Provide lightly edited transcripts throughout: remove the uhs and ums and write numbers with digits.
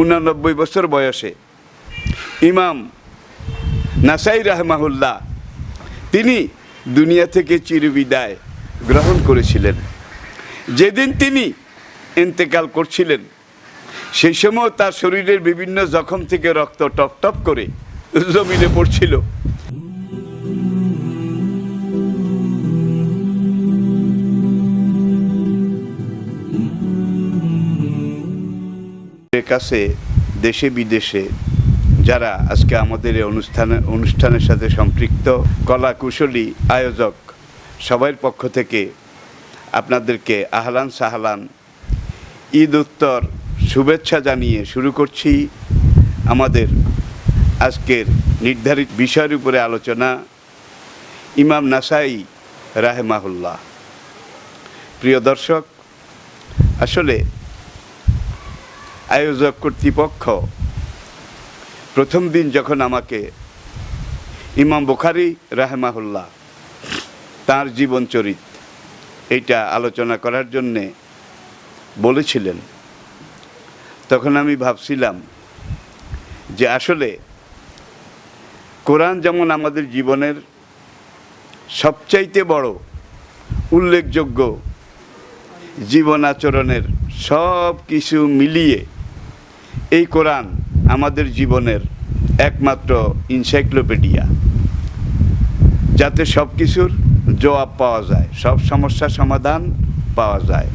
89 বছর বয়সে ইমাম নাসাই রাহমাহুল্লাহ তিনি দুনিয়া থেকে চিরবিদায় গ্রহণ করেছিলেন। যেদিন তিনি ইন্তেকাল করছিলেন সেই সময় তার শরীরের বিভিন্ন জখম থেকে রক্ত টপ টপ করে জমিনে পড়ছিল। কাছে দেশে বিদেশে যারা আজকে আমাদের এই অনুষ্ঠানের সাথে সম্পৃক্ত, কলা কুশলী আয়োজক, সবার পক্ষ থেকে আপনাদেরকে আহলান সাহলান ঈদ উত্তর শুভেচ্ছা জানিয়ে শুরু করছি আমাদের আজকের নির্ধারিত বিষয়ের উপরে আলোচনা, ইমাম নাসাই রাহমাহুল্লাহ। প্রিয় দর্শক, আসলে আয়োজক কর্তৃপক্ষ প্রথম দিন যখন আমাকে ইমাম বুখারী রাহমাহুল্লাহ তাঁর জীবনচরিত এইটা আলোচনা করার জন্যে বলেছিলেন, তখন আমি ভাবছিলাম যে আসলে কোরআন যেমন আমাদের জীবনের সবচাইতে বড় উল্লেখযোগ্য জীবন আচরণের সব কিছু মিলিয়ে এই কোরআন আমাদের জীবনের একমাত্র এনসাইক্লোপিডিয়া, যাতে সব কিছুর জবাব পাওয়া যায়, সব সমস্যার সমাধান পাওয়া যায়,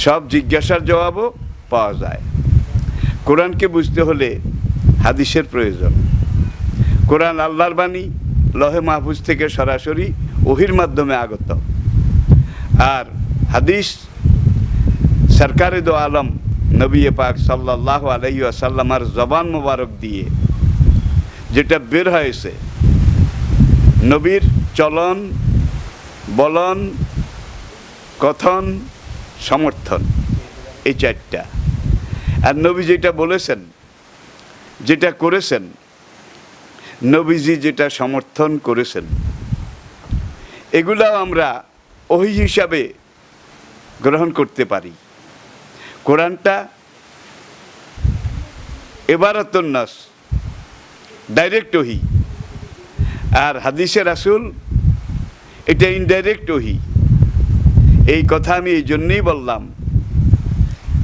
সব জিজ্ঞাসার জবাবও পাওয়া যায়। কোরআনকে বুঝতে হলে হাদিসের প্রয়োজন। কোরআন আল্লাহর বাণী, লহে মাহফুজ থেকে সরাসরি ওহির মাধ্যমে আগত, আর হাদিস সরকারে দো আলম নবী পাক সাল্লাল্লাহু আলাইহি ওয়াসাল্লামার জবান মোবারক দিয়ে যেটা বের হয়েছে, নবীর চলন বলন কথন সমর্থন, এই চারটা। আর নবী যেটা বলেছেন, যেটা করেছেন, নবীজি যেটা সমর্থন করেছেন, এগুলাও আমরা ওহী হিসাবে গ্রহণ করতে পারি। কোরআনটা ইবারাতুন নাস, ডাইরেক্ট ওহী, আর হাদিসে রাসূল এটা ইনডাইরেক্ট ওহী। এই কথা আমি এই জন্যই বললাম,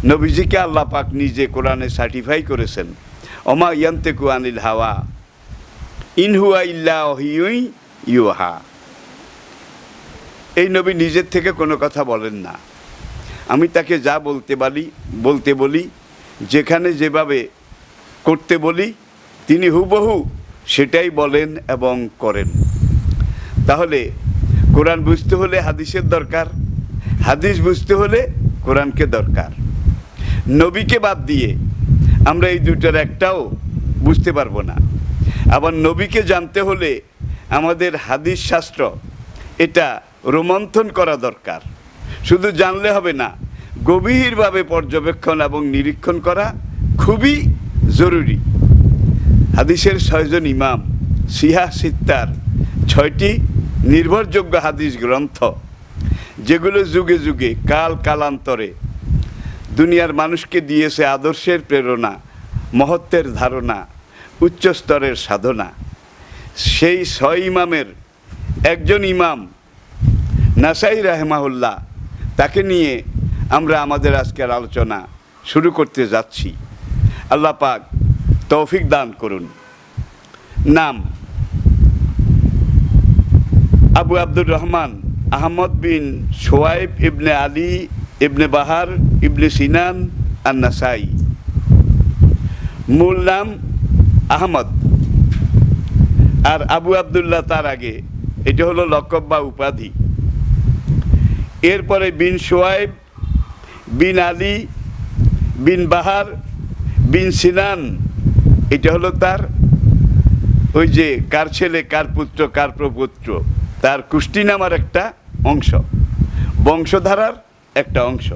নবীজিকে আল্লাহ পাক নিজে কোরআনে সার্টিফাই করেছেন, ওমা ইয়ান্তিকু আনিল হাওয়া ইন হুয়া ইল্লা ওয়াহিয়ুন ইউহা। এই নবী নিজের থেকে কোনো কথা বলেন না, আমি তাকে যা বলতে বলি, যেখানে যেভাবে করতে বলি, তিনি হুবহু সেটাই বলেন এবং করেন। তাহলে কোরআন বুঝতে হলে হাদিসের দরকার, হাদিস বুঝতে হলে কোরআনকে দরকার। নবীকে বাদ দিয়ে আমরা এই দুটার একটাও বুঝতে পারবো না। আবার নবীকে জানতে হলে আমাদের হাদিস শাস্ত্র এটা রোমন্থন করা দরকার। শুধু জানলে হবে না, গভীরভাবে পর্যবেক্ষণ এবং নিরীক্ষণ করা খুবই জরুরি। হাদিসের 6 জন ইমাম, সিহাহ সিত্তার 6টি নির্ভরযোগ্য হাদিস গ্রন্থ, যেগুলো যুগে যুগে কালান্তরে দুনিয়ার মানুষকে দিয়েছে আদর্শের প্রেরণা, মহত্বের ধারণা, উচ্চ স্তরের সাধনা। সেই 6 ইমামের একজন ইমাম নাসাই রাহমাহুল্লাহ, তাকে নিয়ে আমরা আমাদের আজকের আলোচনা শুরু করতে যাচ্ছি। আল্লাহ পাক তৌফিক দান করুন। নাম আবু আব্দুর রহমান আহমদ বিন শোয়াইব ইবনে আলী ইবনে বাহার ইবনে সিনান আর নাসাই। মূল নাম আহমদ, আর আবু আবদুল্লাহ তার আগে, এটা হলো লকব বা উপাধি। এরপরে বিন শোয়াইব, বিন আলী, বিন বাহার, বিন সিনান, এটা হলো তার ওই যে কার ছেলে, কার পুত্র, কার প্রপুত্র, তার কুষ্টি নামার একটা অংশ, বংশধারার একটা অংশ।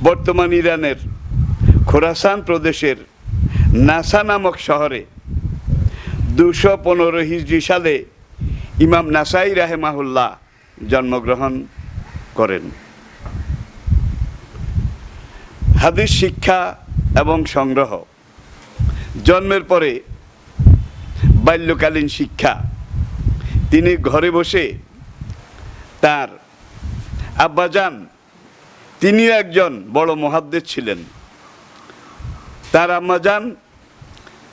বর্তমান ইরানের খোরাসান প্রদেশের নাসা নামক শহরে 215 হিজরি সালে ইমাম নাসাই রাহমাহুল্লাহ জন্মগ্রহণ করেন। হাদিস শিক্ষা এবং সংগ্রহ। জন্মের পরে বাল্যকালীন শিক্ষা, তিনি ঘরে বসে তার আব্বাজান তিনিও একজন বড় মুহাদ্দিস ছিলেন, তার আম্মাজান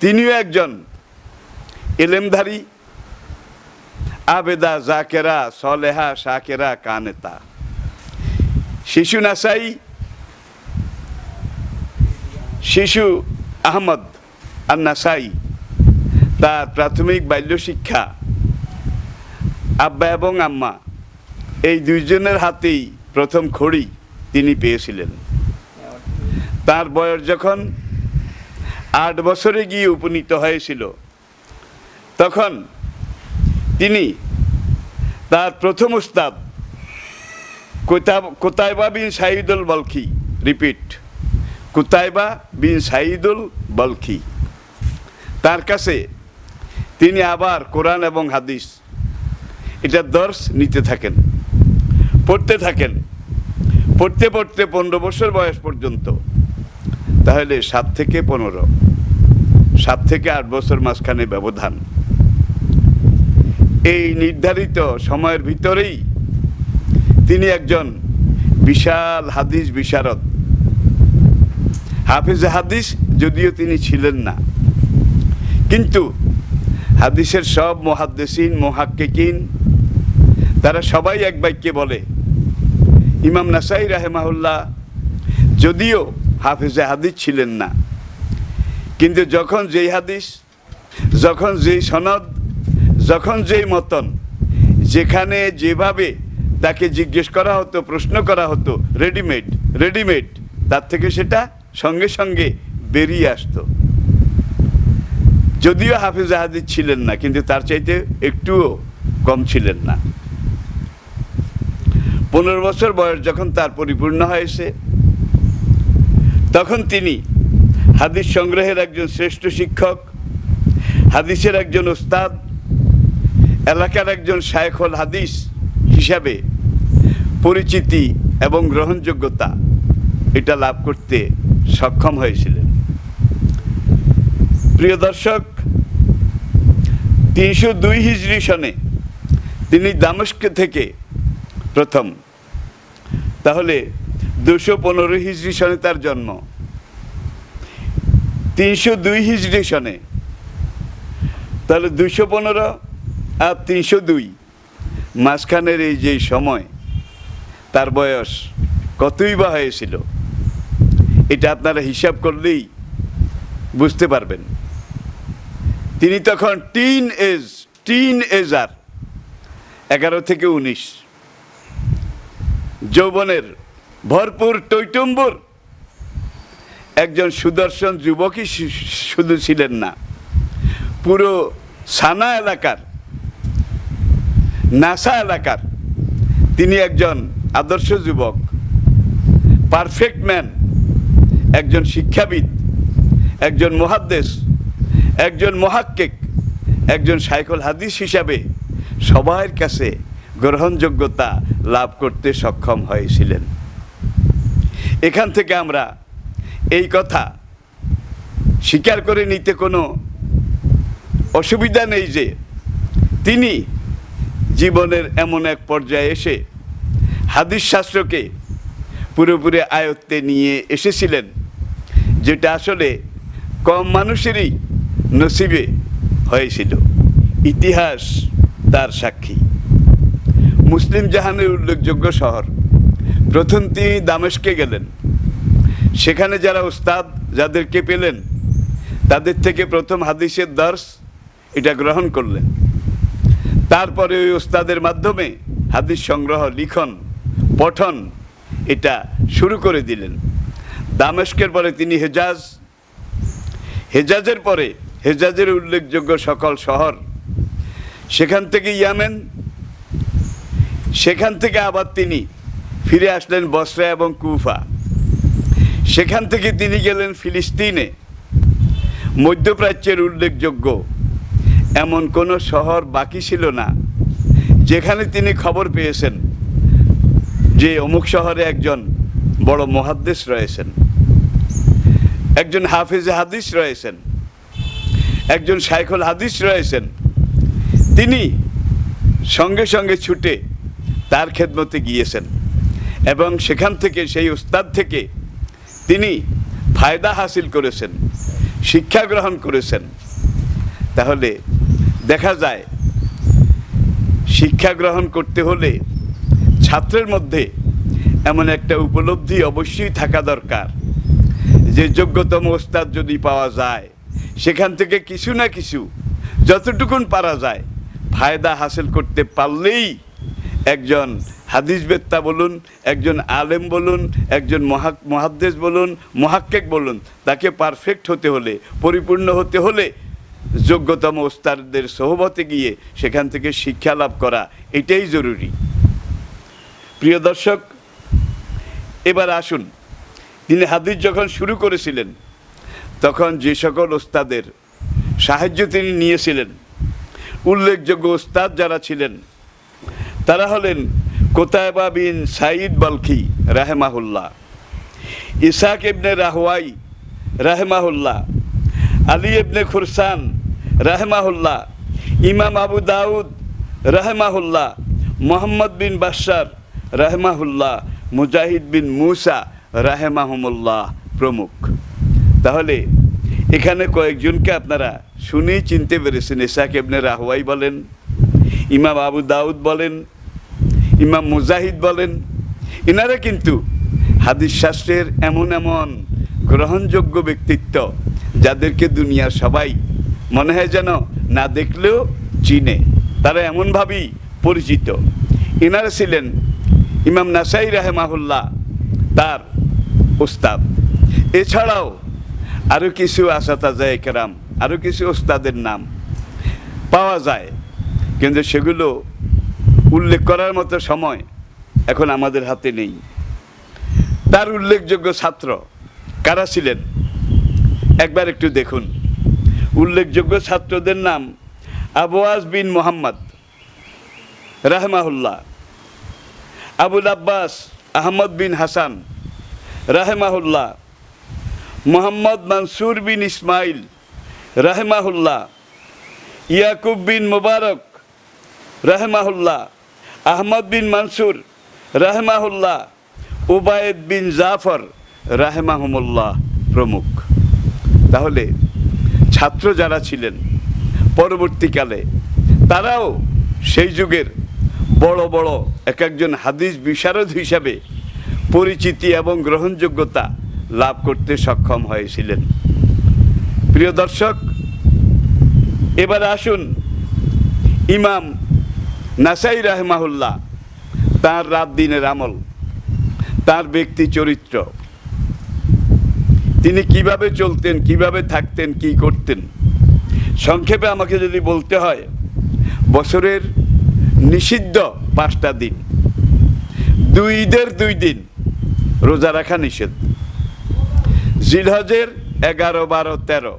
তিনিও একজন ইলমধারী, আবেদা, জাকেরা, সলেহা, শাকেরা, কানেতা। শিশু নাসাই, শিশু আহমদ আর নাসাই তার প্রাথমিক বাল্য শিক্ষা আব্বা এবং আম্মা এই দুইজনের হাতেই প্রথম খড়ি তিনি পেয়েছিলেন। তার বয়স যখন 8 বছরে গিয়ে উপনীত হয়েছিল, তখন তিনি তার প্রথম উস্তাদ কুতাইবা বিন সাইদুল বলখি, রিপিট, কুতাইবা বিন সাইদুল বলখি, তার কাছে তিনি আবার কোরআন এবং হাদিস এটা দর্শ নিতে থাকেন, পড়তে থাকেন। পড়তে পড়তে 15 বছর বয়স পর্যন্ত, তাহলে 7 থেকে 15, 7 থেকে 8 বছর মাঝখানে ব্যবধান। এই নির্ধারিত সময়ের ভিতরেই তিনি একজন বিশাল হাদিস বিশারদ, হাফেজে হাদিস যদিও তিনি ছিলেন না, কিন্তু হাদিসের সব মুহাদ্দিসিন মুহাক্কিকিন তারা সবাই এক বাক্যে বলে, ইমাম নাসাই রাহেমাহুল্লাহ যদিও হাফেজে হাদিস ছিলেন না, কিন্তু যখন যেই হাদিস, যখন যেই সনদ, যখন যেই মতন, যেখানে যেভাবে তাকে জিজ্ঞেস করা হতো, প্রশ্ন করা হতো, রেডিমেড তার থেকে সেটা সঙ্গে সঙ্গে বেরিয়ে আসতো। যদিও হাফেজে হাদিস ছিলেন না, কিন্তু তার চাইতে একটুও কম ছিলেন না। 15 বছর বয়স যখন তার পরিপূর্ণ হয়েছে, তখন তিনি হাদিস সংগ্রহের একজন শ্রেষ্ঠ শিক্ষক, হাদিসের একজন ওস্তাদ, এলাকার একজন শায়খুল হাদিস হিসাবে পরিচিতি এবং গ্রহণযোগ্যতা এটা লাভ করতে সক্ষম হয়েছিলেন। প্রিয় দর্শক, 302 হিজরি সনে তিনি দামেস্ক থেকে প্রথম, তাহলে 215 হিজরি সনে তার জন্ম, 302 হিজরি সনে, তাহলে 215 আর 302 মাঝখানের এই যে সময়, তার বয়স কতই বা হয়েছিল, এটা আপনারা হিসাব করলেই বুঝতে পারবেন। তিনি তখন টিন এজার 11 থেকে 19, যৌবনের ভরপুর টৈটম্বুর একজন সুদর্শন যুবকই শুধু ছিলেন না, পুরো সানা এলাকার, নাসা এলাকার তিনি একজন আদর্শ যুবক, পারফেক্ট ম্যান, একজন শিক্ষাবিদ, একজন মুহাদ্দিস, একজন মুহাক্কিক, একজন শায়খুল হাদিস হিসাবে সবার কাছে গ্রহণযোগ্যতা লাভ করতে সক্ষম হয়েছিলেন। এখান থেকে আমরা এই কথা স্বীকার করে নিতে কোনো অসুবিধা নেই যে তিনি জীবনের এমন এক পর্যায়ে এসে হাদিস শাস্ত্রকে পুরোপুরি আয়ত্তে নিয়ে এসেছিলেন, যেটা আসলে কম মানুষেরই নসিবে হয়েছিল। ইতিহাস তার সাক্ষী। মুসলিম জাহানের উল্লেখযোগ্য শহর, প্রথম তিনি দামেস্কে গেলেন, সেখানে যারা উস্তাদ যাদেরকে পেলেন তাদের থেকে প্রথম হাদিসের দর্শ এটা গ্রহণ করলেন। তারপরে ওই উস্তাদের মাধ্যমে হাদিস সংগ্রহ, লিখন, পঠন এটা শুরু করে দিলেন। দামেস্কের পরে তিনি হেজাজের পরে হেজাজের উল্লেখযোগ্য সকল শহর, সেখান থেকে ইয়ামেন, সেখান থেকে আবার তিনি ফিরে আসলেন বসরা এবং কুফা, সেখান থেকে তিনি গেলেন ফিলিস্তিনে। মধ্যপ্রাচ্যের উল্লেখযোগ্য এমন কোনো শহর বাকি ছিল না যেখানে তিনি খবর পেয়েছেন যে অমুক শহরে একজন বড় মুহাদ্দিস রয়েছেন। একজন হাফেজে হাদিস রয়েছেন, একজন শাইখুল হাদিস রয়েছেন, তিনি সঙ্গে সঙ্গে ছুটে তার খেদমতে গিয়েছেন এবং সেখান থেকে, সেই উস্তাদ থেকে তিনি ফায়দা হাসিল করেছেন, শিক্ষা গ্রহণ করেছেন। তাহলে দেখা যায় শিক্ষা গ্রহণ করতে হলে ছাত্রের মধ্যে এমন একটা উপলব্ধি অবশ্যই থাকা দরকার যে যোগ্যতম ওস্তাদ যদি পাওয়া যায় সেখান থেকে কিছু না কিছু যতটুকুন পারা যায় ফায়দা হাসিল করতে পারলেই একজন হাদিসবেত্তা বলুন, একজন আলেম বলুন, একজন মুহাদ্দিস বলুন, মুহাক্কিক বলুন, তাকে পারফেক্ট হতে হলে, পরিপূর্ণ হতে হলে যোগ্যতম ওস্তাদদের সোহবতে গিয়ে সেখান থেকে শিক্ষা লাভ করা এটাই জরুরি। প্রিয় দর্শক, এবার আসুন, তিনি হাদিস যখন শুরু করেছিলেন তখন যে সকল ওস্তাদের সাহায্য তিনি নিয়েছিলেন, উল্লেখযোগ্য ওস্তাদ যারা ছিলেন তারা হলেন কুতায়বা বিন সাঈদ বালখি রাহেমাহুল্লাহ, ইসহাক ইবনে রাহওয়াই রাহেমাহুল্লাহ, আলী ইবনে খুরসান রাহেমাহুল্লাহ, ইমাম আবু দাউদ রাহেমাহুল্লাহ, মোহাম্মদ বিন বাশার রাহেমাহুল্লাহ, মুজাহিদ বিন মুসা রাহেমাহুমুল্লাহ প্রমুখ। তাহলে এখানে কয়েকজনকে আপনারা শুনেই চিনতে পেরেছেন। ইসহাক ইবনে রাহওয়াই বলেন, ইমাম আবু দাউদ বলেন, ইমাম মুজাহিদ বলেন, এনারা কিন্তু হাদিস শাস্ত্রের এমন এমন গ্রহণযোগ্য ব্যক্তিত্ব যাদেরকে দুনিয়ার সবাই মনে হয় যেন না দেখলেও চিনে, তারা এমনভাবেই পরিচিত। এনারা ছিলেন ইমাম নাসাই রাহেমাহুল্লাহ, তার উস্তাদ। এছাড়াও আরও কিছু আসাতাজা কেরাম, আরও কিছু ওস্তাদের নাম পাওয়া যায়, কিন্তু সেগুলো উল্লেখ করার মতো সময় এখন আমাদের হাতে নেই। তার উল্লেখযোগ্য ছাত্র কারা ছিলেন একবার একটু দেখুন। উল্লেখযোগ্য ছাত্রদের নাম আবওয়াজ বিন মুহাম্মদ রাহেমাহুল্লাহ, আবুল আব্বাস আহমদ বিন হাসান রাহেমাহুল্লাহ, মোহাম্মদ মনসুর বিন ইসমাইল রাহেমাহুল্লাহ, ইয়াকুব বিন মুবারক রাহেমাহুল্লাহ, আহমদ বিন মনসুর রাহেমাহুল্লাহ, উবায়েদ বিন জাফর রাহেমাহুমুল্লাহ প্রমুখ। তাহলে ছাত্র যারা ছিলেন পরবর্তীকালে তারাও সেই যুগের বড় বড় এক একজন হাদিস বিশারদ হিসাবে পরিচিতি এবং গ্রহণযোগ্যতা লাভ করতে সক্ষম হয়েছিলেন। প্রিয় দর্শক, এবার আসুন ইমাম নাসাই রাহেমাহুল্লাহ, তার রাত দিনের আমল, তার ব্যক্তি চরিত্র, তিনি কিভাবে চলতেন, কিভাবে থাকতেন, কি করতেন, সংক্ষেপে আমাকে যদি বলতে হয়, বছরের নিষিদ্ধ 5টা দিন, 2 ঈদের 2 দিন রোজা রাখা নিষেধ, জিলহজের 11, 12, 13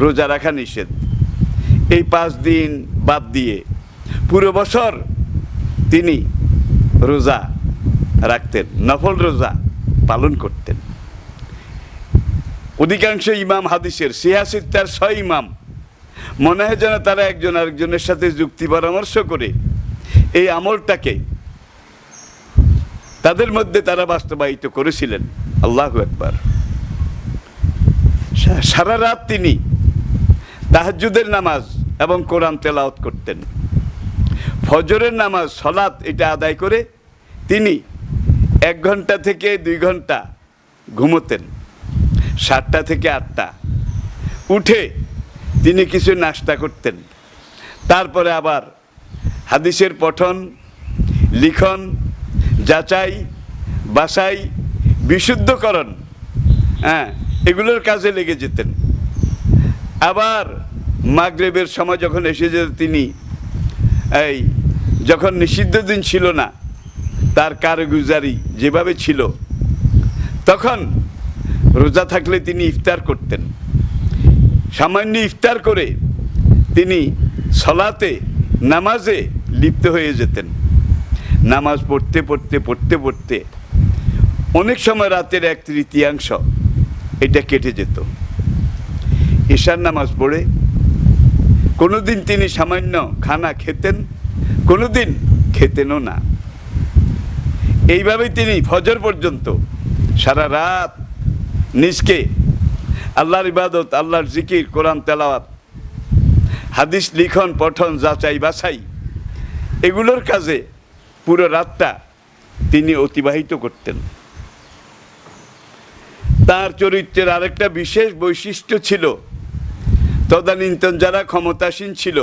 রোজা রাখা নিষেধ। এই 5 দিন বাদ দিয়ে পুরো বছর তিনি রোজা রাখতেন, নফল রোজা পালন করতেন। অধিকাংশ ইমাম হাদিসের 6 ইমাম মনে হয় যেন তারা একজন আরেকজনের সাথে যুক্তি পরামর্শ করে এই আমলটাকে তাদের মধ্যে তারা বাস্তবায়িত করেছিলেন। আল্লাহু আকবার। সারা রাত তিনি তাহাজ্জুদের নামাজ এবং কোরআন তেলাওয়াত করতেন। ফজরের নামাজ সালাত এটা আদায় করে তিনি 1 ঘন্টা থেকে 2 ঘন্টা ঘুমোতেন। 7টা থেকে 8টা উঠে তিনি কিছু নাস্তা করতেন, তারপরে আবার হাদিসের পঠন, লিখন, যাচাই বাছাই, বিশুদ্ধকরণ, এগুলোর কাজে লেগে যেতেন। আবার মাগরিবের সময় যখন এসে যেত, তিনি যখন নিষিদ্ধ দিন ছিল না, তার কারগুজারি যেভাবে ছিল, তখন রোজা থাকলে তিনি ইফতার করতেন। সামান্য ইফতার করে তিনি সলাতে, নামাজে লিপ্ত হয়ে যেতেন। নামাজ পড়তে পড়তে পড়তে পড়তে অনেক সময় রাতের 1/3 এটা কেটে যেত। ঈশার নামাজ পড়ে কোনোদিন তিনি সামান্য খানা খেতেন, কোনোদিন খেতেনও না। এইভাবেই তিনি ফজর পর্যন্ত সারা রাত নিজকে আল্লাহর ইবাদত, আল্লাহর জিকির, কোরআন তেলাওয়াত, হাদিস লিখন পঠন, যাচাই বাছাই, এগুলোর কাজে পুরো রাতটা তিনি অতিবাহিত করতেন। তার চরিত্রের আরেকটা বিশেষ বৈশিষ্ট্য ছিল, তদানীন্তন যারা ক্ষমতাসীন ছিল,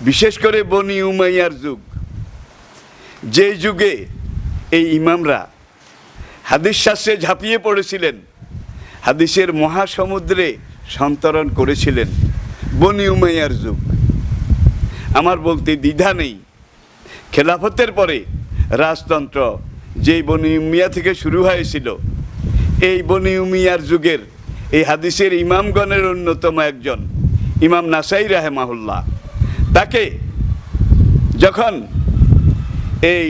বিশেষ করে বনি উমাইয়ার যুগ, যে যুগে এই ইমামরা হাদিস শাস্ত্রে ঝাঁপিয়ে পড়েছিলেন, হাদিসের মহাসমুদ্রে সন্তরণ করেছিলেন, বনি উমাইয়ার যুগ। আমার বলতে দ্বিধা নেই, খেলাফতের পরে রাজতন্ত্র যেই বনি উমিয়া থেকে শুরু হয়েছিল, এই বনি উমিয়ার যুগের এই হাদিসের ইমামগণের অন্যতম একজন ইমাম নাসাই রাহেমাহুল্লাহ, তাকে যখন এই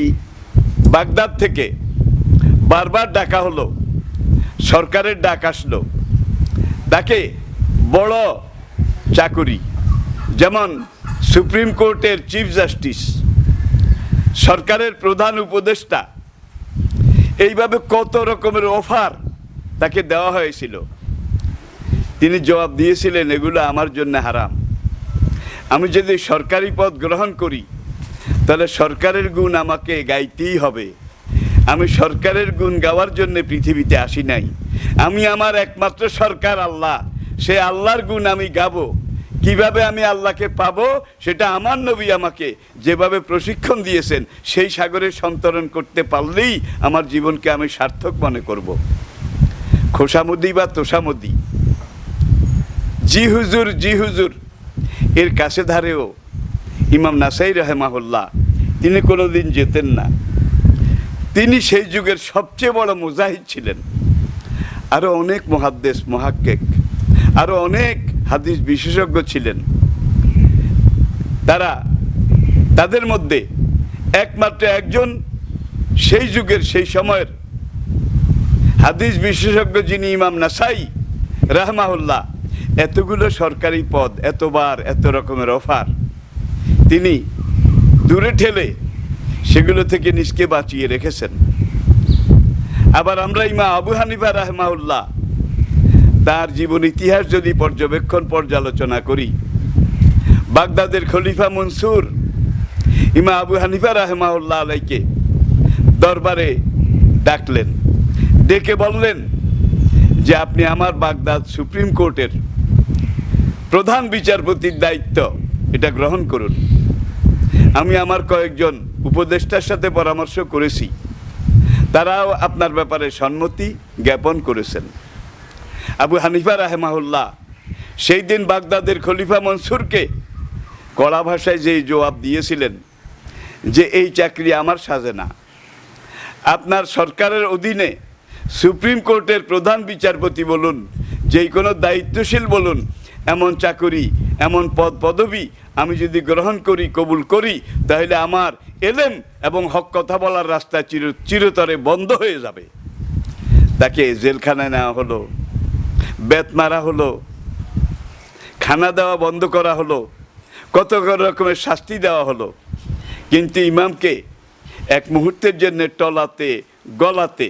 বাগদাদ থেকে বারবার ডাকা হলো, সরকারের ডাক আসলো, তাকে বড় চাকুরি, যেমন সুপ্রিম কোর্টের চিফ জাস্টিস, সরকারের প্রধান উপদেষ্টা, এইভাবে কত রকমের অফার তাকে দেওয়া হয়েছিল। তিনি জবাব দিয়েছিলেন, এগুলো আমার জন্য হারাম। আমি যদি সরকারি পদ গ্রহণ করি তাহলে সরকারের গুণ আমাকে গাইতেই হবে। আমি সরকারের গুণ গাওয়ার জন্য পৃথিবীতে আসি নাই। আমি আমার একমাত্র সরকার আল্লাহ, সে আল্লাহর গুণ আমি গাবো। কিভাবে আমি আল্লাহকে পাবো সেটা আমার নবী আমাকে যেভাবে প্রশিক্ষণ দিয়েছেন, সেই সাগরে সন্তরণ করতে পারলেই আমার জীবনকে আমি সার্থক মনে করব। খোসামদি বা তোষামদি, জি হুজুর, জি হুজুর, এর কাছে ধারেও ইমাম নাসাই রাহেমাহুল্লাহ তিনি কোনোদিন যেতেন না। তিনি সেই যুগের সবচেয়ে বড় মুজাহিদ ছিলেন। আরও অনেক মুহাদ্দিস, মুহাক্কিক, আরও অনেক হাদিস বিশেষজ্ঞ ছিলেন। তাদের মধ্যে একমাত্র একজন সেই যুগের, সেই সময়ের হাদিস বিশেষজ্ঞ যিনি ইমাম নাসাই রাহমাহুল্লাহ। এতগুলো সরকারি পদ, এতবার এত রকমের অফার তিনি দূরে ঠেলে সেগুলো থেকে নিজকে বাঁচিয়ে রেখেছেন। আবার আমরা ইমাম আবু হানিফা রাহমাহুল্লাহ তার জীবন ইতিহাস যদি পর্যালোচনা করি, বাগদাদের খলিফা মনসুর ইমাম আবু হানিফা রাহমাহুল্লাহ আলাইকে দরবারে ডাকলেন, ডেকে বললেন যে আপনি আমার বাগদাদ সুপ্রিম কোর্টের প্রধান বিচারপতির দায়িত্ব এটা গ্রহণ করুন। আমি আমার কয়েকজন উপদেষ্টার সাথে পরামর্শ করেছি, তারাও আপনার ব্যাপারে সম্মতি জ্ঞাপন করেছেন। আবু হানিফা রাহেমাহুল্লাহ সেই দিন বাগদাদের খলিফা মনসুরকে কড়া ভাষায় যেই জবাব দিয়েছিলেন যে এই চাকরি আমার সাজে না। আপনার সরকারের অধীনে সুপ্রিম কোর্টের প্রধান বিচারপতি বলুন, যেই কোনো দায়িত্বশীল বলুন, এমন চাকরি, এমন পদবি আমি যদি গ্রহণ করি, কবুল করি, তাহলে আমার এলেম এবং হক কথা বলার রাস্তা চিরতরে বন্ধ হয়ে যাবে। তাকে জেলখানায় নেওয়া হলো, বেত মারা হলো, খানা দেওয়া বন্ধ করা হলো, কত রকমের শাস্তি দেওয়া হলো। কিন্তু ইমামকে এক মুহূর্তের জন্য টলাতে গলাতে,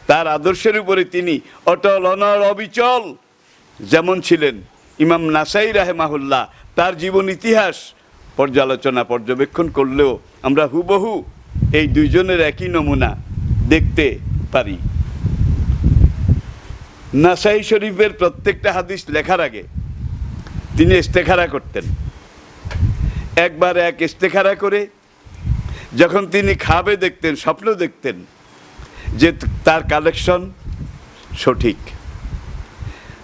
তার আদর্শের উপরে তিনি অটল, অনড়, অবিচল যেমন ছিলেন, ইমাম নাসাই রাহেমাহুল্লাহ তার জীবন ইতিহাস পর্যবেক্ষণ করলেও আমরা হুবহু এই দুইজনের একই নমুনা দেখতে পারি। নাসাই শরীফের প্রত্যেকটা হাদিস লেখার আগে তিনি ইস্তেখারা করতেন। একবার এক ইস্তেখারা করে যখন তিনি খাবে দেখতেন, স্বপ্ন দেখতেন যে তার কালেকশন সঠিক,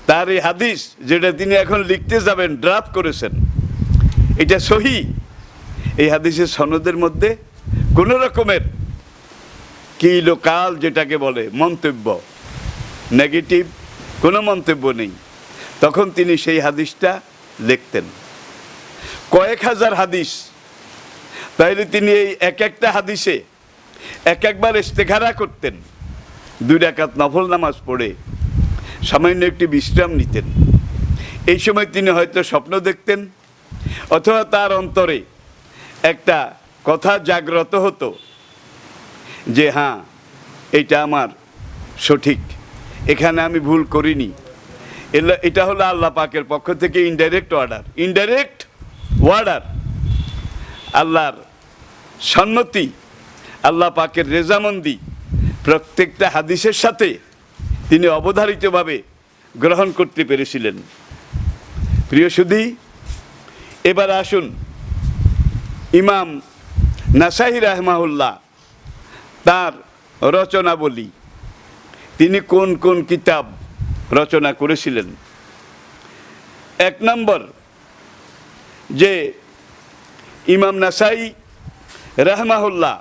তার এই হাদিস যেটা তিনি এখন লিখতে যাবেন, ড্রাফট করেছেন, এটা সহি। এই হাদিসের সনদের মধ্যে কোনো রকমের লোকাল যেটাকে বলে মন্তব্য, নেগেটিভ কোনো মন্তব্য নেই। তখন তিনি সেই হাদিসটা লিখতেন। কয়েক হাজার হাদিস, তাইলে তিনি এই এক একটা হাদিসে একবার ইস্তেখারা করতেন। 2 রাকাত নফল নামাজ পড়ে সামান্য একটি বিশ্রাম নিতেন। এই সময় তিনি হয়তো স্বপ্ন দেখতেন, অথবা তার অন্তরে একটা কথা জাগ্রত হতো যে হ্যাঁ, এটা আমার সঠিক, এখানে আমি ভুল করিনি। এটা হলো আল্লাহ পাকের পক্ষ থেকে ইনডাইরেক্ট অর্ডার, আল্লাহর সম্মতি, আল্লাহ পাকের রেজামন্দি প্রত্যেকটা হাদিসের সাথে তিনি অবধারিতভাবে গ্রহণ করতে পেরেছিলেন। প্রিয় সুধী, এবার আসুন ইমাম নাসাই রাহমাহুল্লাহ তার রচনা বলি। তিনি কোন কোন কিতাব রচনা করেছিলেন। এক নম্বর, যে ইমাম নাসাই রাহমাহুল্লাহ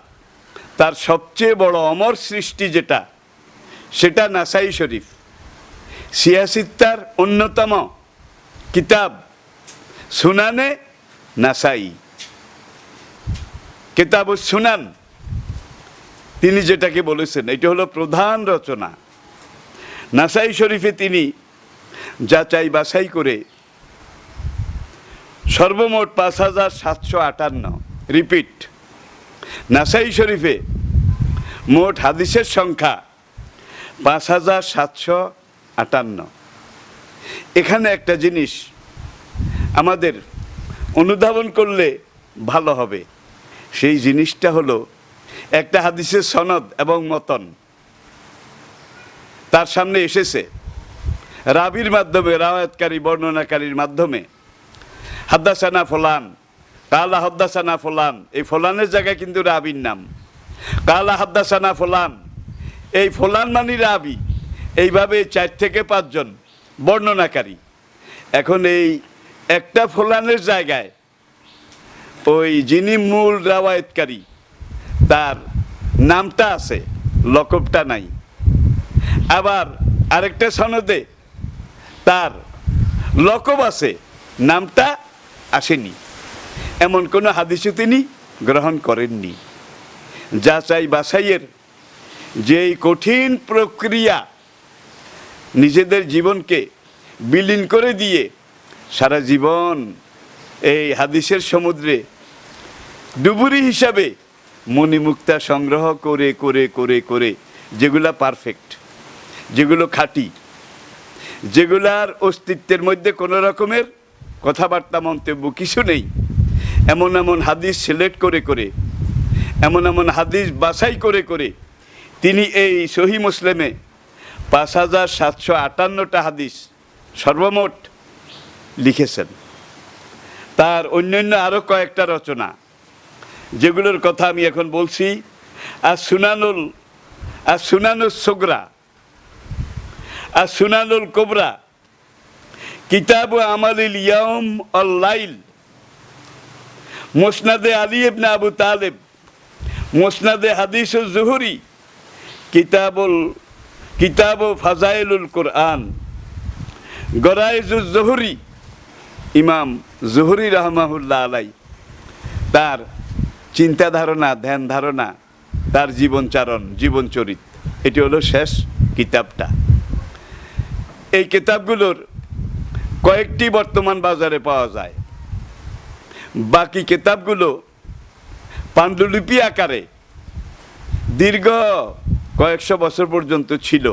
তার সবচেয়ে বড় অমর সৃষ্টি যেটা, সেটা নাসাই শরীফ। সিয়াসিত্তার অন্যতম কিতাব সুনানে নাসাই, কিতাবুস সুনান তিনি যেটাকে বলেছেন, এটা হলো প্রধান রচনা। নাসাই শরীফে তিনি যাচাই বাছাই করে সর্বমোট 5758, রিপিট, নাসাই শরীফে মোট হাদিসের সংখ্যা 5758। এখানে একটা জিনিস আমাদের অনুধাবন করলে ভালো হবে। সেই জিনিসটা হলো একটা হাদিসের সনদ এবং মতন তার সামনে এসেছে রাবির মাধ্যমে, রাওয়ায়াতকারী বর্ণনাকারীর মাধ্যমে, হাদ্দাসানা ফলান, কালা হাদ্দাসানা ফলান, এই ফলানের জায়গায় কিন্তু রাবির নাম, কালা হাদ্দাসানা ফলান, এই ফলান মানি রাবি, এইভাবে 4 থেকে 5 জন বর্ণনাকারী। এখন এই একটা ফলানের জায়গায় ওই যিনি মূল রাওয়ায়াতকারী তার নামটা আছে, লকবটা নাই। আবার আরেকটা সনদে তার লকব আছে, নামটা আসেনি। এমন কোনো হাদিসও তিনি গ্রহণ করেননি। যাচাই বাছাইয়ের যেই কঠিন প্রক্রিয়া, নিজেদের জীবনকে বিলীন করে দিয়ে সারা জীবন এই হাদিসের সমুদ্রে ডুবুরি হিসাবে মণিমুক্তা সংগ্রহ করে করে করে করে, যেগুলা পারফেক্ট, যেগুলো খাঁটি, যেগুলার অস্তিত্বের মধ্যে কোনো রকমের কথাবার্তা মন্তব্য কিছু নেই, এমন এমন হাদিস সিলেক্ট করে করে, এমন এমন হাদিস বাছাই করে করে তিনি এই সহিহ মুসলিমে 5758টা হাদিস সর্বমোট লিখেছেন। তার অন্যান্য আরও কয়েকটা রচনা, যেগুলোর কথা আমি এখন বলছি, আর সুনানুল সুগরা, আর সুনানুল কোবরা, কিতাবু আমালিল ইয়াউম আল লাইল, মুসনাদে আলী ইবনে আবু তালেব, মুসনাদে হাদিসুল জুহরি, কিতাবু ফাজাইলুল কোরআন, গরাইজুল জুহরি, ইমাম জুহরি রাহমাহুল্লাহ আলাই তার চিন্তা ধারণা, ধ্যান ধারণা, তার জীবনচারণ, জীবনচরিত, এটি হলো শেষ কিতাবটা। এই কিতাবগুলোর কয়েকটি বর্তমান বাজারে পাওয়া যায়, বাকি কিতাবগুলো পাণ্ডুলিপি আকারে দীর্ঘ কয়েকশো বছর পর্যন্ত ছিল,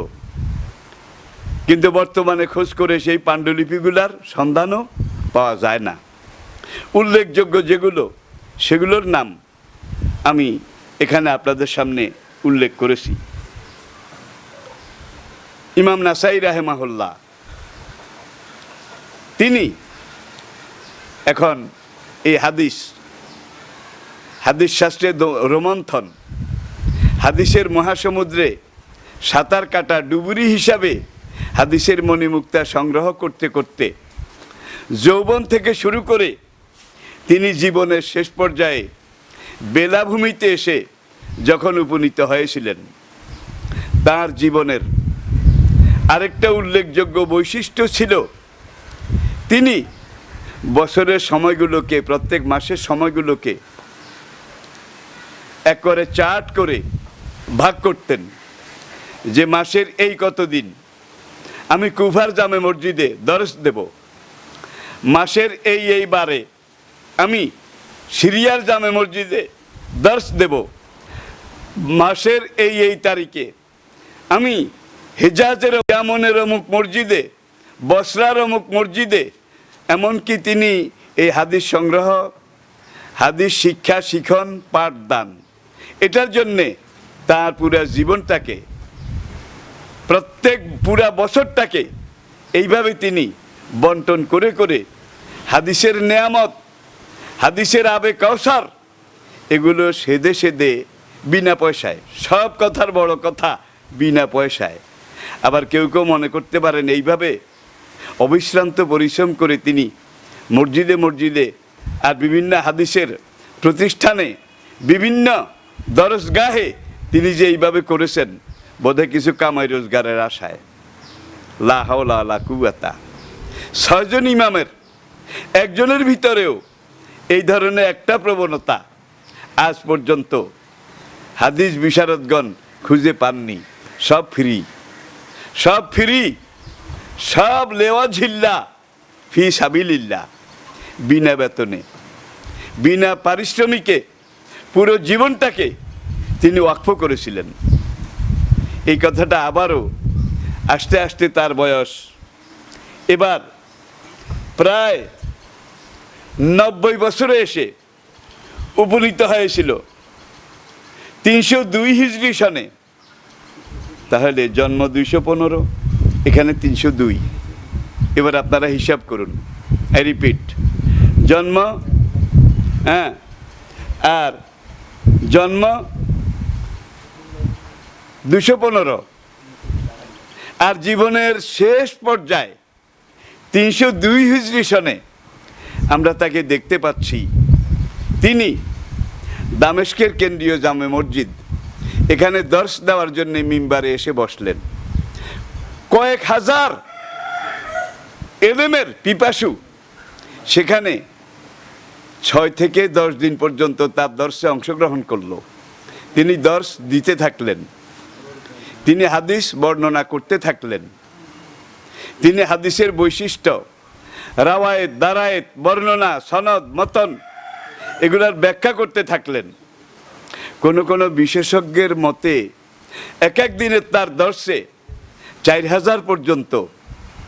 কিন্তু বর্তমানে খোঁজ করে সেই পাণ্ডুলিপিগুলার সন্ধানও পাওয়া যায় না। উল্লেখযোগ্য যেগুলো, সেগুলোর নাম আমি এখানে আপনাদের সামনে উল্লেখ করেছি। ইমাম নাসাই রাহিমাহুল্লাহ তিনি এখন এই হাদিস শাস্ত্রের রোমন্থন, হাদিসের মহাসমুদ্রে সাঁতার কাটা ডুবুরি হিসাবে হাদিসের মণিমুক্তা সংগ্রহ করতে করতে যৌবন থেকে শুরু করে তিনি জীবনের শেষ পর্যায়ে বেলাভূমিতে এসে যখন উপনীত হয়েছিলেন, তার জীবনের আরেকটা উল্লেখযোগ্য বৈশিষ্ট্য ছিল তিনি বছরের সময়গুলোকে, প্রত্যেক মাসের সময়গুলোকে এক করে চার্ট করে ভাগ করতেন, যে মাসের এই কতদিন আমি কুফার জামে মসজিদে দরস দেব, মাসের এই বারে আমি সিরিয়ার জামে মসজিদে দরস দেব, মাসের এই তারিখে আমি হেজাজের ইয়ামনের অমুক মসজিদে, বসরার অমুক মসজিদে। এমনকি তিনি এই হাদিস সংগ্রহ, হাদিস শিক্ষা, শিখন, পাঠদান, এটার জন্যে তার পুরা জীবনটাকে, প্রত্যেক পুরা বছরটাকে এইভাবে তিনি বন্টন করে করে হাদিসের নেয়ামত, হাদিসের আবে কাউসার, এগুলো সেদে সেদে বিনা পয়সায়, সব কথার বড় কথা বিনা পয়সায়। আবার কেউ কেউ মনে করতে পারেন এইভাবে অবিশ্রান্ত পরিশ্রম করে তিনি মসজিদে মসজিদে আর বিভিন্ন হাদিসের প্রতিষ্ঠানে, বিভিন্ন দরসগাহে তিনি যে এইভাবে করেছেন বোধহয় কিছু কামাই রোজগারের আশায়। লা হাওলা ওয়ালা কুওয়াতা। 6 জন ইমামের একজনের ভিতরেও এই ধরনের একটা প্রবণতা আজ পর্যন্ত হাদিস বিশারদগণ খুঁজে পাননি। সব ফ্রি, সব ফ্রি, সব লেওয়া ঝিল্লা ফি সাবিলিল্লাহ, বিনা বেতনে, বিনা পারিশ্রমিকে পুরো জীবনটাকে তিনি ওয়াকফ করেছিলেন। এই কথাটা আবারও আস্তে আস্তে তার বয়স এবার প্রায় 90 বছরে এসে উপনীত হয়েছিল 302 হিজরি সনে। তাহলে জন্ম 215, এখানে 302। এবার আপনারা হিসাব করুন। আই রিপিট, জন্ম আর জন্ম 215, আর জীবনের শেষ পর্যায়ে 302 হিজরি সনে আমরা তাকে দেখতে পাচ্ছি। তিনি দামেস্কের কেন্দ্রীয় জামে মসজিদ, এখানে দর্শ দেওয়ার জন্য মিম্বারে এসে বসলেন। কয়েক হাজার এলেমের পিপাসু সেখানে 6 থেকে 10 দিন পর্যন্ত তার দর্শে অংশগ্রহণ করলো। তিনি দর্শ দিতে থাকলেন, তিনি হাদিস বর্ণনা করতে থাকলেন, তিনি হাদিসের বৈশিষ্ট্য, রাওয়ায়েত, দারায়েত, বর্ণনা, সনদ, মতন এগুলার ব্যাখ্যা করতে থাকলেন। কোনো বিশেষজ্ঞের মতে এক দিনে তার দর্শে 4000 পর্যন্ত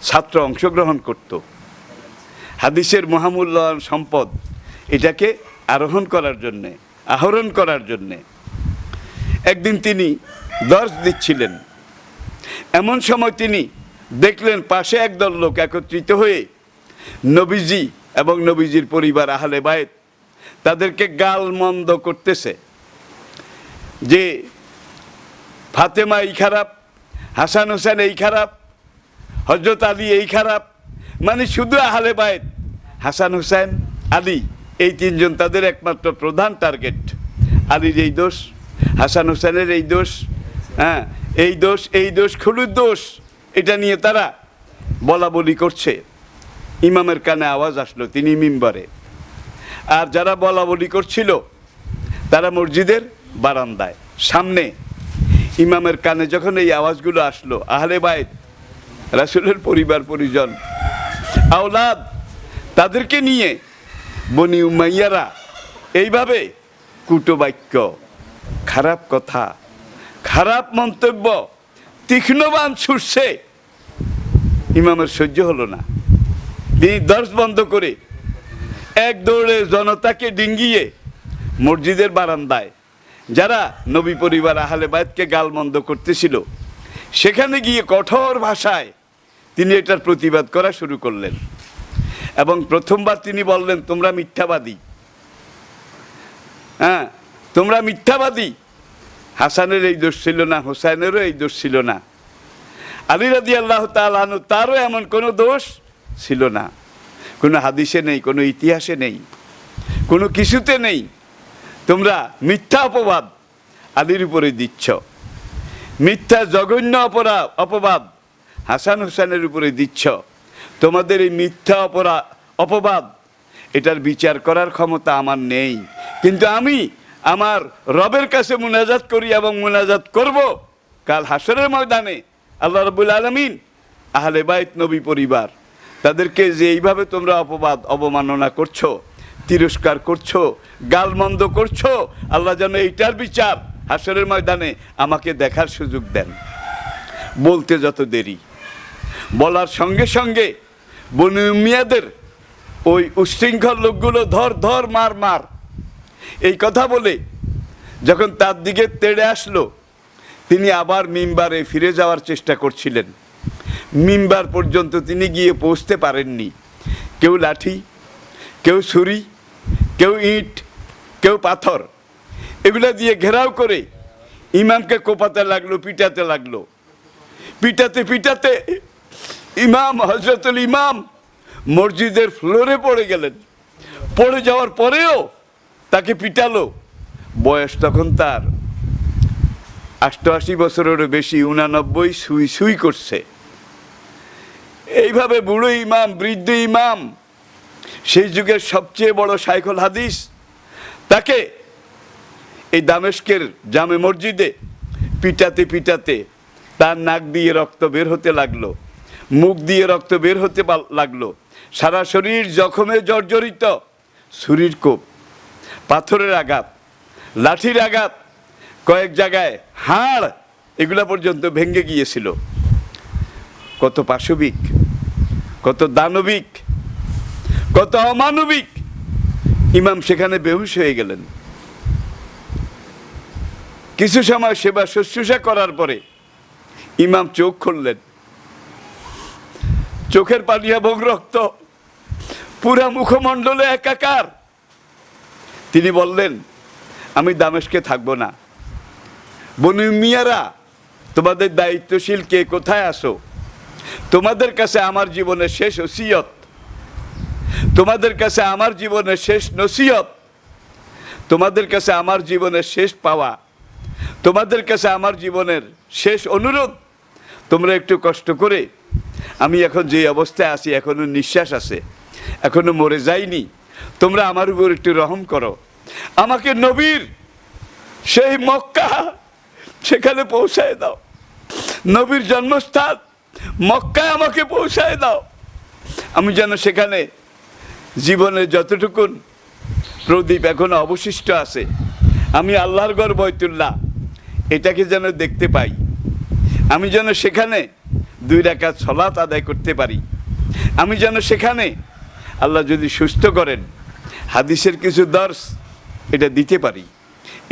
ছাত্র অংশগ্রহণ করত। হাদিসের মহামূল্যবান সম্পদ এটাকে আরোহণ করার জন্যে, আহরণ করার জন্যে। একদিন তিনি দর্শ দিচ্ছিলেন, এমন সময় তিনি দেখলেন পাশে একদল লোক একত্রিত হয়ে নবীজি এবং নবীজির পরিবার আহলে বায়েত তাদেরকে গালমন্দ করতেছে যে ফাতেমা এই খারাপ, হাসান হোসেন এই খারাপ, হজরত আলী এই খারাপ। মানে শুধু আহলে বায়েত, হাসান হোসেন, আলী, এই 3 জন তাদের একমাত্র প্রধান টার্গেট। আলীর এই দোষ, হাসান হোসেনের এই দোষ, এই দোষ, এই দোষ, খুলুর দোষ, এটা নিয়ে তারা বলা বলি করছে। ইমামের কানে আওয়াজ আসলো, তিনি মিম্বরে। আর যারা বলা বলি করছিল তারা মসজিদের বারান্দায় সামনে। ইমামের কানে যখন এই আওয়াজগুলো আসলো, আহলে বায়েত, রাসূলের পরিবার পরিজন, আওলাদ, তাদেরকে নিয়ে বনি উমাইয়ারা এইভাবে কূটবাক্য, খারাপ কথা, খারাপ মন্তব্য, তীক্ষ্ণবাণ ছুটছে। ইমামের সহ্য হলো না। তিনি দর্শ বন্ধ করে এক দৌড়ে জনতাকে ডিঙ্গিয়ে মসজিদের বারান্দায় যারা নবী পরিবার আহলে বায়েতকে গালমন্দ করতেছিল সেখানে গিয়ে কঠোর ভাষায় তিনি এটার প্রতিবাদ করা শুরু করলেন। এবং প্রথমবার তিনি বললেন, তোমরা মিথ্যাবাদী, তোমরা মিথ্যাবাদী। হাসানের এই দোষ ছিল না, হোসাইনেরও এই দোষ ছিল না, আলী রাদিয়াল্লাহু তাআলা আনহু তারও এমন কোনো দোষ ছিল না। কোনো হাদিসে নেই, কোনো ইতিহাসে নেই, কোনো কিছুতে নেই। তোমরা মিথ্যা অপবাদ আলীর উপরে দিচ্ছ, মিথ্যা জঘন্য অপবাদ হাসান হোসেনের উপরে দিচ্ছ। তোমাদের এই মিথ্যা অপবাদ এটার বিচার করার ক্ষমতা আমার নেই, কিন্তু আমি আমার রবের কাছে মুনাজাত করি এবং মুনাজাত করব কাল হাসরের ময়দানে। আল্লাহ রাব্বুল আলামিন আহলে বাইত নবী পরিবার, তাদেরকে যে এইভাবে তোমরা অপবাদ অবমাননা করছো, তিরস্কার করছো, গালমন্দ করছো, আল্লাহ যেন এইটার বিচার হাসরের ময়দানে আমাকে দেখার সুযোগ দেন। বলতে যত দেরি, বলার সঙ্গে সঙ্গে বনু উমাইয়াদের ওই উশৃঙ্খল লোকগুলো ধর ধর মার মার এই কথা বলে যখন তার দিকে তেড়ে আসলো, তিনি আবার মিম্বারে ফিরে যাওয়ার চেষ্টা করছিলেন। মিম্বার পর্যন্ত তিনি গিয়ে পৌঁছতে পারেননি। কেউ লাঠি, কেউ ছুরি, কেউ ইট, কেউ পাথর, এগুলা দিয়ে ঘেরাও করে ইমামকে কোপাতে লাগলো, পিটাতে লাগলো। পিটাতে পিটাতে ইমাম, হজরতুল ইমাম মসজিদের ফ্লোরে পড়ে গেলেন। পড়ে যাওয়ার পরেও তাকে পিটালো। বয়স তখন তার 88 বছরেরও বেশি, 89, সুই সুই করছে। এইভাবে বুড়ো ইমাম, বৃদ্ধ ইমাম, সেই যুগের সবচেয়ে বড় শাইখুল হাদিস, তাকে এই দামেস্কের জামে মসজিদে পিটাতে পিটাতে তার নাক দিয়ে রক্ত বের হতে লাগলো, মুখ দিয়ে রক্ত বের হতে লাগলো, সারা শরীর জখমে জর্জরিত। ছুরির কোপ, পাথরের আঘাত, লাঠির আঘাত, কয়েক জায়গায় হাড় এগুলা পর্যন্ত ভেঙে গিয়েছিল। কত পাশবিক, কত দানবিক, কত অমানবিক। ইমাম সেখানে বেহুশ হয়ে গেলেন। কিছু সময় সেবা শুশ্রূষা করার পরে ইমাম চোখ খুললেন। চোখের পানি এবং রক্ত পুরা মুখমণ্ডলে একাকার। তিনি বললেন, আমি দামেস্কে থাকবো না। বনু উমাইয়ারা, তোমাদের দায়িত্বশীল কে কোথায় আসো? তোমাদের কাছে আমার জীবনের শেষ ওসিয়ত, তোমাদের কাছে আমার জীবনের শেষ নসিহত, তোমাদের কাছে আমার জীবনের শেষ পাওয়া, তোমাদের কাছে আমার জীবনের শেষ অনুরোধ, তোমরা একটু কষ্ট করে, আমি এখন যে অবস্থায় আছি, এখনো নিঃশ্বাস আছে, এখনো মরে যাইনি, তোমরা আমার উপর একটু রহম করো। আমাকে নবীর সেই মক্কা সেখানে পৌঁছায় দাও। নবীর জন্মস্থান মক্কায় আমাকে পৌঁছায় দাও। আমি যেন সেখানে জীবনের যতটুকুন প্রদীপ এখনো অবশিষ্ট আছে, আমি আল্লাহর ঘর বাইতুল্লাহ এটাকে যেন দেখতে পাই। আমি যেন সেখানে 2 রাকাত সালাত আদায় করতে পারি। আমি যেন সেখানে, আল্লাহ যদি সুস্থ করেন, হাদিসের কিছু দর্শ এটা দিতে পারি।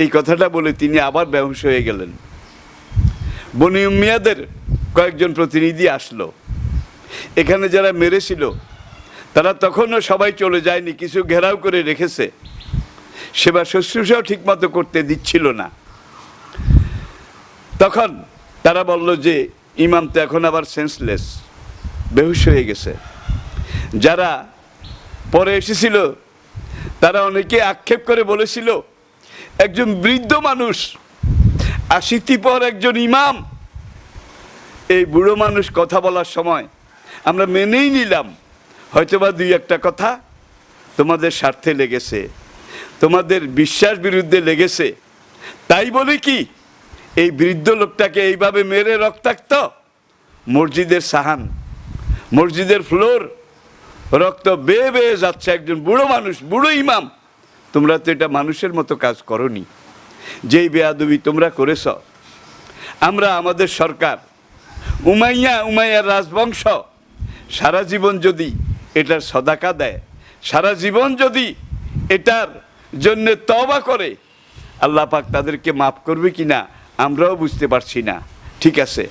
এই কথাটা বলে তিনি আবার বেহুশ হয়ে গেলেন। বনু উমাইয়াদের কয়েকজন প্রতিনিধি আসলো। এখানে যারা মেরেছিল তারা তখনও সবাই চলে যায়নি, কিছু ঘেরাও করে রেখেছে। সেবা শুশ্রূষাও ঠিকমতো করতে দিচ্ছিল না। তখন তারা বলল যে ইমাম তো এখন আবার সেন্সলেস, বেহুশ হয়ে গেছে। যারা পরে এসেছিল তারা অনেকে আক্ষেপ করে বলেছিল, একজন বৃদ্ধ মানুষ, 80 পর একজন ইমাম, এই বুড়ো মানুষ কথা বলার সময় আমরা মেনেই নিলাম, হয়তোবা 2-1টা কথা তোমাদের স্বার্থে লেগেছে, তোমাদের বিশ্বাস বিরুদ্ধে লেগেছে, তাই বলে কি এই বৃদ্ধ লোকটাকে এইভাবে মেরে রক্তাক্ত? মসজিদের সাহান, মসজিদের ফ্লোর, রক্ত বেয়ে বেয়ে যাচ্ছে। একজন বুড়ো মানুষ, বুড়ো ইমাম, তোমরা তো এটা মানুষের মতো কাজ করনি। যেই বেয়াদবি তোমরা করেছ, আমরা, আমাদের সরকার, উমাইয়ার রাজবংশ সারা জীবন যদি এটার সদাকা দেয়, সারা জীবন যদি এটার জন্য তওবা করে, আল্লাহ পাক তাদেরকে মাফ করবে কিনা আমরাও বুঝতে পারছি না। ঠিক আছে,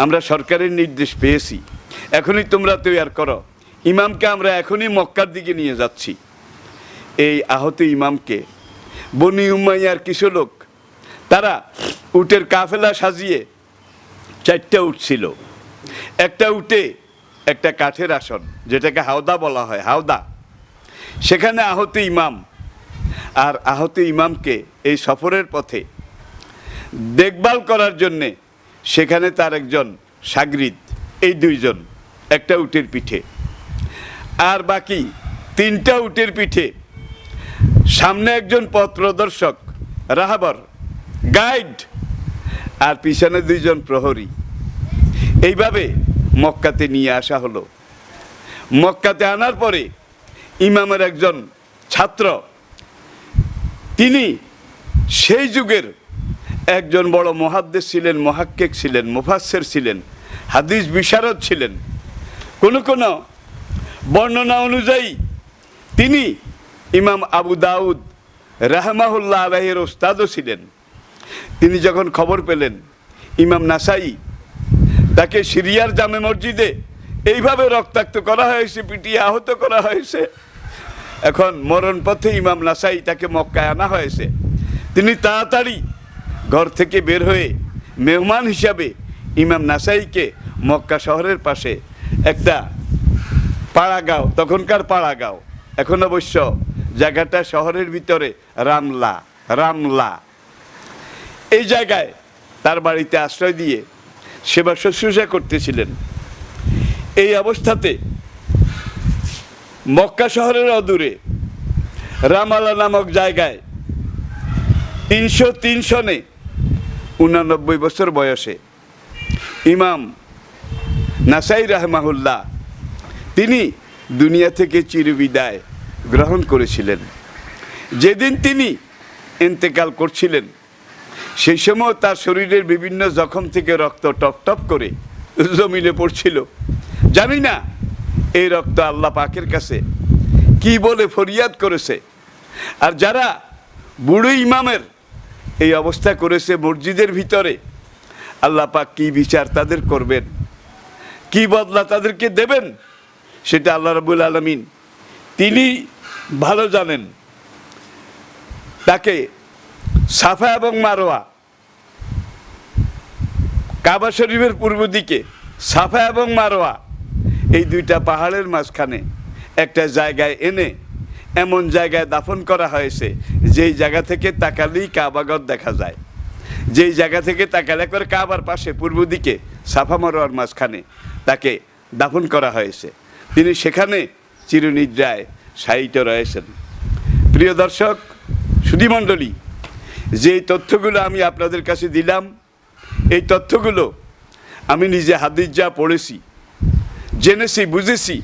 আমরা সরকারের নির্দেশ পেয়েছি, এখনই তোমরা তৈরি করো। ইমামকে আমরা এখনই মক্কার দিকে নিয়ে যাচ্ছি। এই আহত ইমামকে বনি উমাইয়ার কিছু লোক, তারা উটের কাফেলা সাজিয়ে 4টা উট ছিল। একটা উটে একটা কাঠের আসন, যেটাকে হাওদা বলা হয়, হাওদা, সেখানে আহত ইমাম আর আহত ইমামকে এই সফরের পথে দেখভাল করার জন্যে সেখানে তার একজন শাগরিদ, এই 2 জন একটা উটের পিঠে, আর বাকি 3টা উটের পিঠে সামনে একজন পথ প্রদর্শক, রাহাবর, গাইড, আর পিছনে 2 জন প্রহরী। এইভাবে মক্কাতে নিয়ে আসা হলো। মক্কাতে আনার পরে ইমামের একজন ছাত্র, তিনি সেই যুগের একজন বড় মুহাদ্দিস ছিলেন, মুহাক্কিক ছিলেন, মুফাসসির ছিলেন, হাদিস বিশারদ ছিলেন। কোনো কোনো বর্ণনা অনুযায়ী তিনি ইমাম আবু দাউদ রাহমাহুল্লাহ আলাইহির ওস্তাদও ছিলেন। তিনি যখন খবর পেলেন ইমাম নাসাই তাকে সিরিয়ার জামে মসজিদে এইভাবে রক্তাক্ত করা হয়েছে, পিটিয়ে আহত করা হয়েছে, এখন মরণ পথে ইমাম নাসাই তাকে মক্কায় আনা হয়েছে, তিনি তাড়াতাড়ি ঘর থেকে বের হয়ে মেহমান হিসাবে ইমাম নাসাইকে মক্কা শহরের পাশে একটা পাড়াগাঁও, তখনকার পাড়াগাঁও, এখন অবশ্য জায়গাটা শহরের ভিতরে রামলা, এই জায়গায় তার বাড়িতে আশ্রয় দিয়ে সেবা শুশ্রূষা করতেছিলেন। এই অবস্থাতে মক্কা শহরের অদূরে রামালা নামক জায়গায় 303 সনে 89 বছর বয়সে ইমাম নাসাই রাহমাহুল্লাহ তিনি দুনিয়া থেকে চিরবিদায় গ্রহণ করেছিলেন। যেদিন তিনি ইন্তেকাল করছিলেন সেই সময় তার শরীরের বিভিন্ন জখম থেকে রক্ত টপ টপ করে জমিনে পড়ছিল। জানি না এই রক্ত আল্লাহ পাকের কাছে কি বলে ফরিয়াদ করেছে, আর যারা বুড়ো ইমামের এই অবস্থা করেছে মসজিদের ভিতরে, আল্লাহ পাক কি বিচার তাদের করবেন, কি বদলা তাদেরকে দেবেন, সেটা আল্লাহ রাব্বুল আলামিন তিনি ভালো জানেন। তাকে সাফা এবং মারোয়া, কাবা শরীফের পূর্ব দিকে সাফা এবং মারোয়া, এই দুইটা পাহাড়ের মাঝখানে একটা জায়গায় এনে এমন জায়গায় দাফন করা হয়েছে যেই জায়গা থেকে তাকালেই কাবাগর দেখা যায়, যেই জায়গা থেকে তাকালে করে কাবার পাশে পূর্ব দিকে সাফা মারোয়ার মাঝখানে তাকে দাফন করা হয়েছে। তিনি সেখানে চিরনিদ্রায় শায়িত রয়েছেন। প্রিয় দর্শক সুধীমণ্ডলী, যেই তথ্যগুলো আমি আপনাদের কাছে দিলাম, এই তথ্যগুলো আমি নিজে হাদিস যা পড়েছি, জেনেছি, বুঝেছি,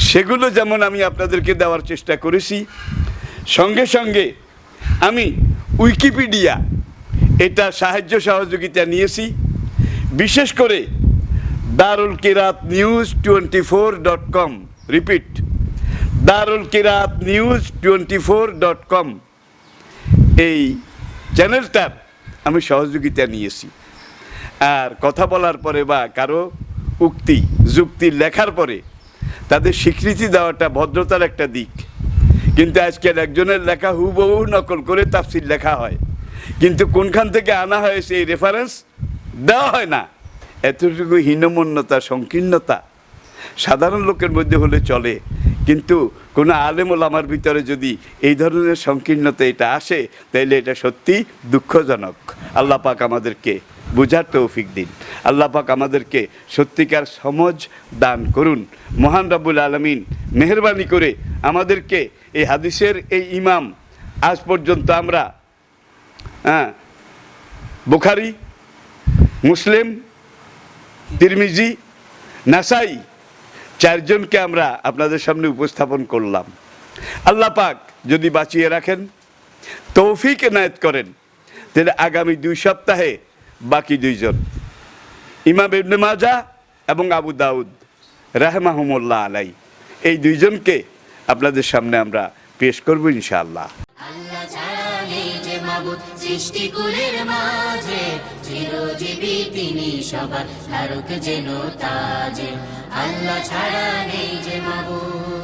সেগুলো যেমন আমি আপনাদেরকে দেওয়ার চেষ্টা করেছি, সঙ্গে সঙ্গে আমি উইকিপিডিয়া এটা সাহায্য সহযোগিতা নিয়েছি। বিশেষ করে দারুল কিরাত নিউজ 24.com, রিপিট, দারুল কিরাত নিউজ 24.com, এই চ্যানেলটার আমি সহযোগিতা নিয়েছি। আর কথা বলার পরে বা কারো উক্তি যুক্তি লেখার পরে তাদের স্বীকৃতি দেওয়াটা ভদ্রতার একটা দিক। কিন্তু আজকাল একজনের লেখা হুবহু নকল করে তাফসীর লেখা হয়, কিন্তু কোনখান থেকে আনা হয়েছে এই রেফারেন্স দেওয়া হয় না। এতটুকু হীনমন্যতা, সংকীর্ণতা সাধারণ লোকের মধ্যে হলে চলে, কিন্তু কোনো আলেম ওলামার ভিতরে যদি এই ধরনের সংকীর্ণতা এটা আসে, তাইলে এটা সত্যি দুঃখজনক। আল্লাহ পাক আমাদেরকে বুঝার তৌফিক দিন, আল্লাহ পাক আমাদেরকে সত্যিকার সমঝ দান করুন। মহান রব্বুল আলামিন মেহেরবানি করে আমাদেরকে এই হাদিসের এই ইমাম, আজ পর্যন্ত আমরা বুখারী, মুসলিম, তিরমিজি, নাসাই, চারজনকে আমরা আপনাদের সামনে উপস্থাপন করলাম। আল্লাহ পাক যদি বাঁচিয়ে রাখেন, তৌফিক এনায়েত করেন, তাহলে আগামী 2 সপ্তাহে বাকি 2 জন ইমাম ইবনে মাজাহ এবং আবু দাউদ রাহমাহুমুল্লাহ আলাই, এই 2 জনকে আপনাদের সামনে আমরা পেশ করব ইনশাআল্লাহ। আল্লাহ ছাড়া নেই যে মাবুদ সৃষ্টিকুলের মাঝে, চিরজীবী তিনি সবার ধারক যেন তাজে। আল্লাহ ছাড়া নেই যে মাবুদ।